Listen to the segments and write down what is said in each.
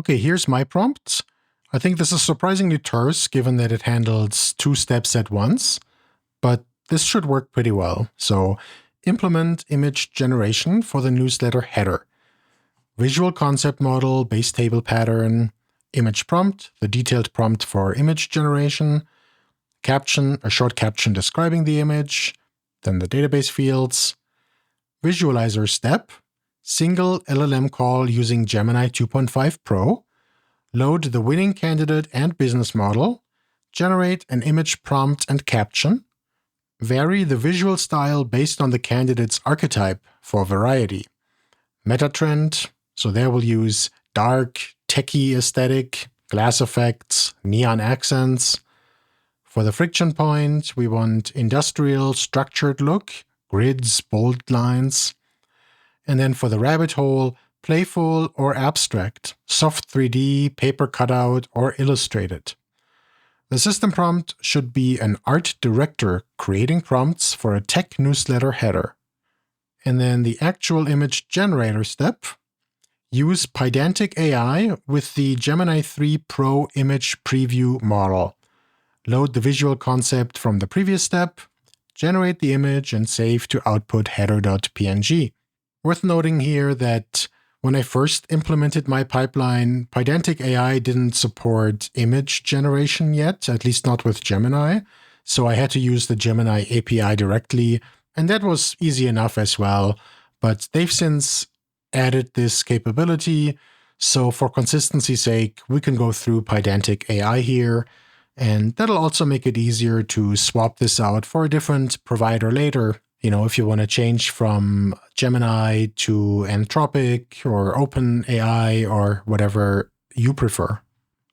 Okay, here's my prompt. I think this is surprisingly terse given that it handles 2 steps at once, but this should work pretty well. So implement image generation for the newsletter header. Visual concept model, base table pattern, image prompt, the detailed prompt for image generation, caption, a short caption describing the image, then the database fields, visualizer step, single LLM call using Gemini 2.5 Pro, load the winning candidate and business model, generate an image prompt and caption, vary the visual style based on the candidate's archetype for variety, meta trend, so there we'll use dark, techie aesthetic, glass effects, neon accents. For the friction point, we want industrial, structured look, grids, bold lines. And then for the rabbit hole, playful or abstract, soft 3D, paper cutout, or illustrated. The system prompt should be an art director creating prompts for a tech newsletter header. And then the actual image generator step, use Pydantic AI with the Gemini 3 Pro image preview model. Load the visual concept from the previous step, generate the image, and save to output header.png. Worth noting here that when I first implemented my pipeline, Pydantic AI didn't support image generation yet, at least not with Gemini, so I had to use the Gemini API directly, and that was easy enough as well. But they've since added this capability, so for consistency's sake, we can go through Pydantic AI here, and that'll also make it easier to swap this out for a different provider later. You know, if you want to change from Gemini to Anthropic or OpenAI or whatever you prefer.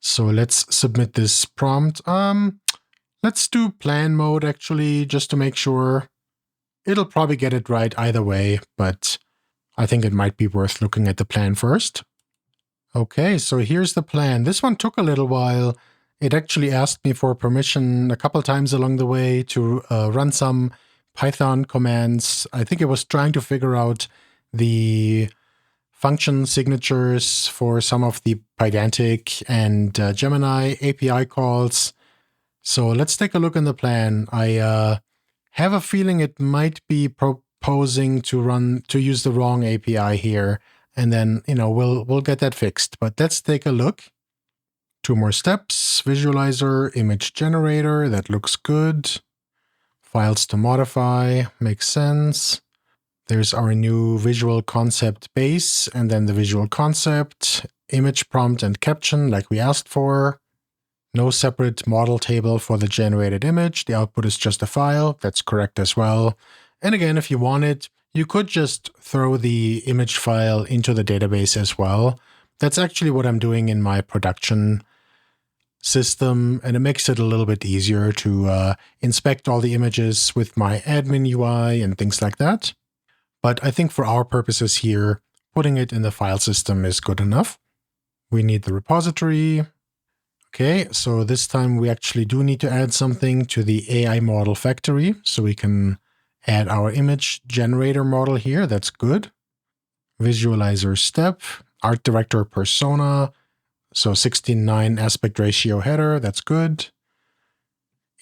So let's submit this prompt. Let's do plan mode actually, just to make sure. It'll probably get it right either way, but I think it might be worth looking at the plan first. Okay, so here's the plan. This one took a little while. It actually asked me for permission a couple times along the way to run some Python commands. I think it was trying to figure out the function signatures for some of the Pydantic and Gemini API calls. So let's take a look in the plan. I have a feeling it might be proposing to use the wrong API here, and then we'll get that fixed. But let's take a look. 2 more steps: visualizer, image generator. That looks good. Files to modify, makes sense. There's our new visual concept base, and then the visual concept, image prompt and caption like we asked for. No separate model table for the generated image. The output is just a file. That's correct as well. And again, if you wanted, you could just throw the image file into the database as well. That's actually what I'm doing in my production system, and it makes it a little bit easier to inspect all the images with my admin UI and things like that. But I think for our purposes here, putting it in the file system is good enough. We need the repository. Okay, so this time we actually do need to add something to the AI model factory, so we can add our image generator model here. That's good. Visualizer step, art director persona, so 16:9 aspect ratio header, that's good.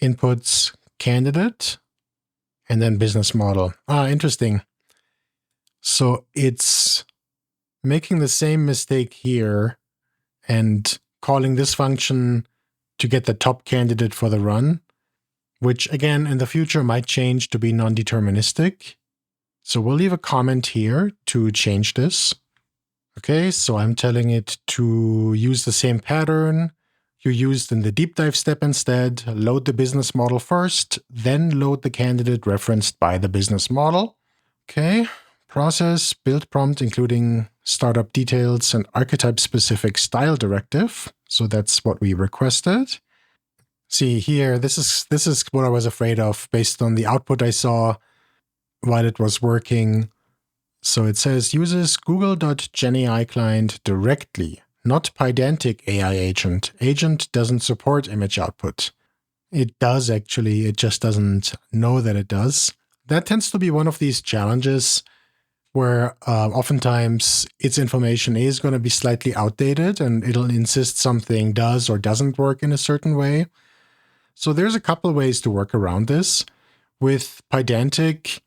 Inputs candidate, and then business model. Interesting. So it's making the same mistake here and calling this function to get the top candidate for the run, which again in the future might change to be non-deterministic. So we'll leave a comment here to change this. Okay, so I'm telling it to use the same pattern you used in the deep dive step instead. Load the business model first, then load the candidate referenced by the business model. Okay, process, build prompt, including startup details and archetype-specific style directive. So that's what we requested. See here, this is what I was afraid of based on the output I saw while it was working. So it says uses google.genai client directly, not Pydantic AI agent. Agent doesn't support image output. It does actually, it just doesn't know that it does. That tends to be one of these challenges where oftentimes its information is going to be slightly outdated and it'll insist something does or doesn't work in a certain way. So there's a couple of ways to work around this. With Pydantic,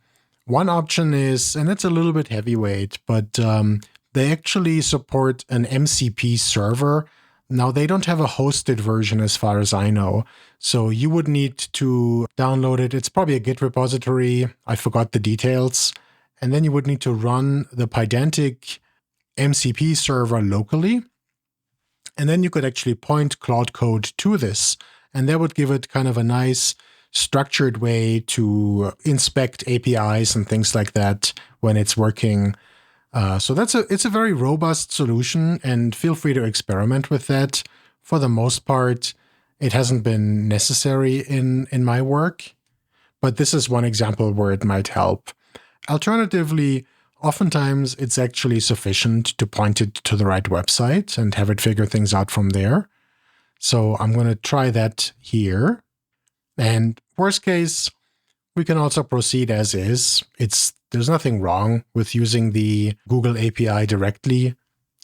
one option is, and it's a little bit heavyweight, but they actually support an MCP server. Now, they don't have a hosted version as far as I know, so you would need to download it. It's probably a Git repository. I forgot the details. And then you would need to run the Pydantic MCP server locally. And then you could actually point Claude code to this, and that would give it kind of a nice structured way to inspect APIs and things like that when it's working. So it's a very robust solution, and feel free to experiment with that. For the most part, it hasn't been necessary in my work, but this is one example where it might help. Alternatively, oftentimes it's actually sufficient to point it to the right website and have it figure things out from there. So I'm going to try that here. And worst case, we can also proceed as is. There's nothing wrong with using the Google API directly.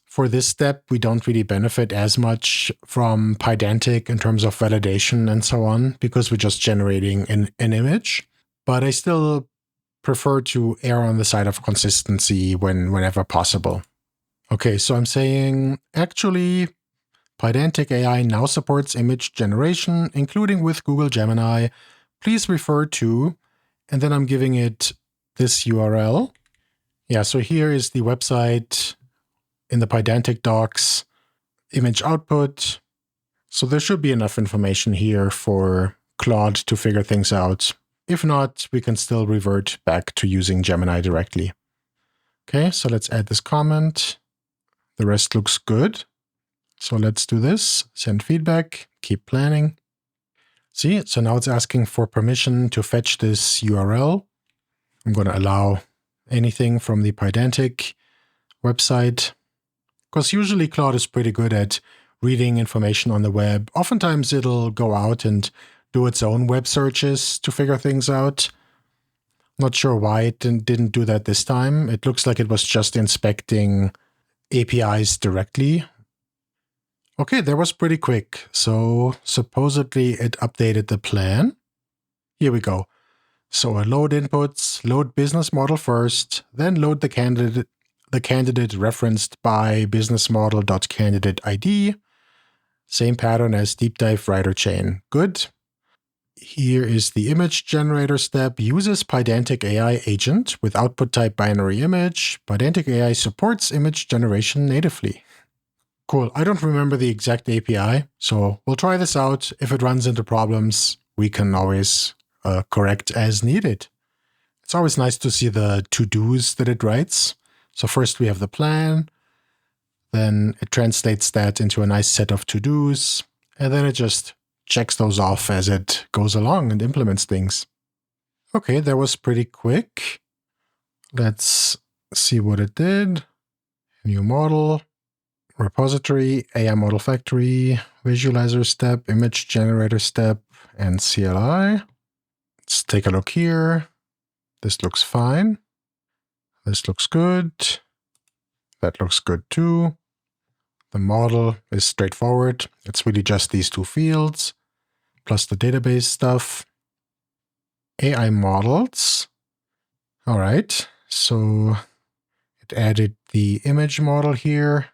For this step, we don't really benefit as much from Pydantic in terms of validation and so on, because we're just generating an image. But I still prefer to err on the side of consistency whenever possible. Okay, so I'm saying, actually, Pydantic AI now supports image generation, including with Google Gemini. Please refer to, and then I'm giving it this URL. Yeah, so here is the website in the Pydantic docs, image output. So there should be enough information here for Claude to figure things out. If not, we can still revert back to using Gemini directly. Okay, so let's add this comment. The rest looks good. So let's do this, send feedback, keep planning. See, so now it's asking for permission to fetch this URL. I'm going to allow anything from the Pydantic website, because usually Claude is pretty good at reading information on the web. Oftentimes it'll go out and do its own web searches to figure things out. Not sure why it didn't do that this time. It looks like it was just inspecting APIs directly. Okay, that was pretty quick. So supposedly it updated the plan. Here we go. So I load inputs, load business model first, then load the candidate referenced by businessmodel.candidate ID. Same pattern as deep dive writer chain. Good. Here is the image generator step. Uses Pydantic AI agent with output type binary image. Pydantic AI supports image generation natively. Cool. I don't remember the exact API, so we'll try this out. If it runs into problems, we can always correct as needed. It's always nice to see the to-dos that it writes. So first we have the plan, then it translates that into a nice set of to-dos, and then it just checks those off as it goes along and implements things. Okay, that was pretty quick. Let's see what it did. New model. Repository, AI model factory, visualizer step, image generator step, and CLI. Let's take a look here. This looks fine. This looks good. That looks good too. The model is straightforward. It's really just these two fields, plus the database stuff. AI models. All right, so it added the image model here.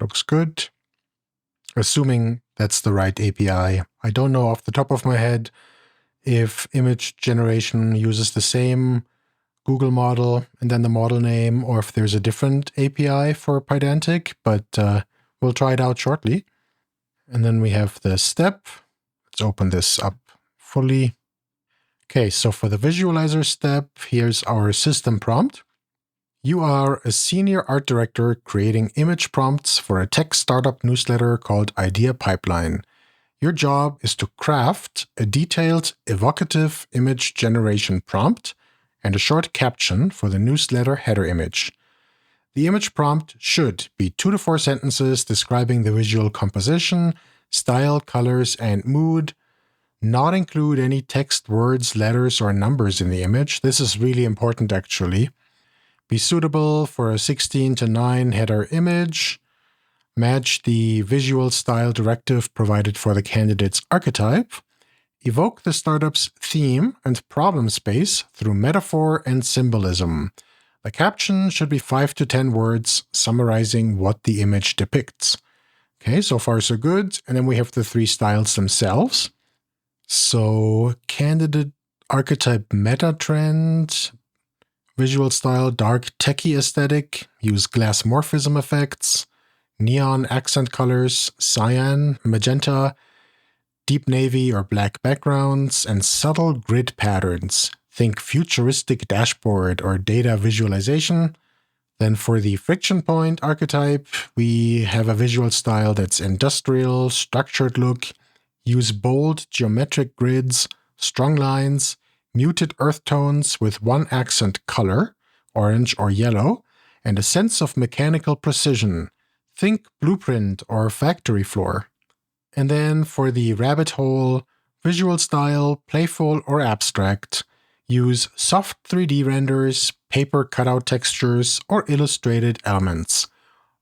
Looks good. Assuming that's the right API. I don't know off the top of my head if image generation uses the same Google model and then the model name, or if there's a different API for Pydantic, but we'll try it out shortly. And then we have the step. Let's open this up fully. Okay, so for the visualizer step, here's our system prompt. You are a senior art director creating image prompts for a tech startup newsletter called Idea Pipeline. Your job is to craft a detailed, evocative image generation prompt and a short caption for the newsletter header image. The image prompt should be 2 to 4 sentences describing the visual composition, style, colors, and mood. Not include any text, words, letters, or numbers in the image. This is really important, actually. be suitable for a 16:9 header image, match the visual style directive provided for the candidate's archetype, evoke the startup's theme and problem space through metaphor and symbolism. The caption should be 5 to 10 words summarizing what the image depicts. Okay, so far so good. And then we have the 3 styles themselves. So candidate archetype meta trend, visual style dark techie aesthetic, use glass morphism effects, neon accent colors, cyan, magenta, deep navy or black backgrounds, and subtle grid patterns. Think futuristic dashboard or data visualization. Then for the friction point archetype, we have a visual style that's industrial, structured look, use bold geometric grids, strong lines, muted earth tones with one accent color, orange or yellow, and a sense of mechanical precision. Think blueprint or factory floor. And then for the rabbit hole, visual style, playful or abstract, use soft 3D renders, paper cutout textures, or illustrated elements.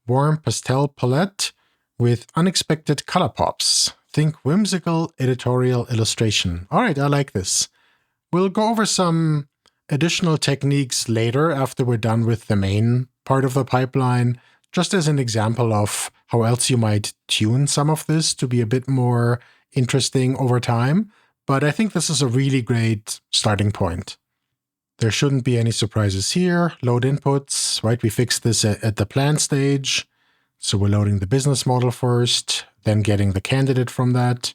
Warm pastel palette with unexpected color pops. Think whimsical editorial illustration. All right, I like this. We'll go over some additional techniques later after we're done with the main part of the pipeline, just as an example of how else you might tune some of this to be a bit more interesting over time. But I think this is a really great starting point. There shouldn't be any surprises here. Load inputs, right? We fixed this at the plan stage. So we're loading the business model first, then getting the candidate from that,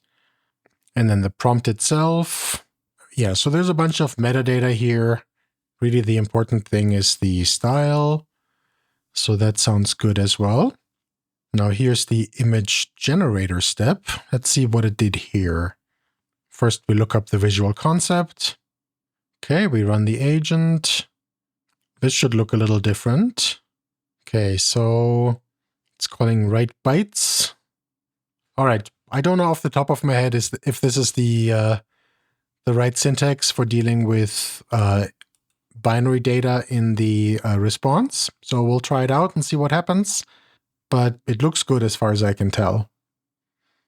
and then the prompt itself. Yeah, so there's a bunch of metadata here. Really the important thing is the style. So that sounds good as well. Now here's the image generator step. Let's see what it did here. First, we look up the visual concept. Okay, we run the agent. This should look a little different. Okay, so it's calling write bytes. All right, I don't know off the top of my head if this is the right syntax for dealing with binary data in the response. So we'll try it out and see what happens. But it looks good as far as I can tell.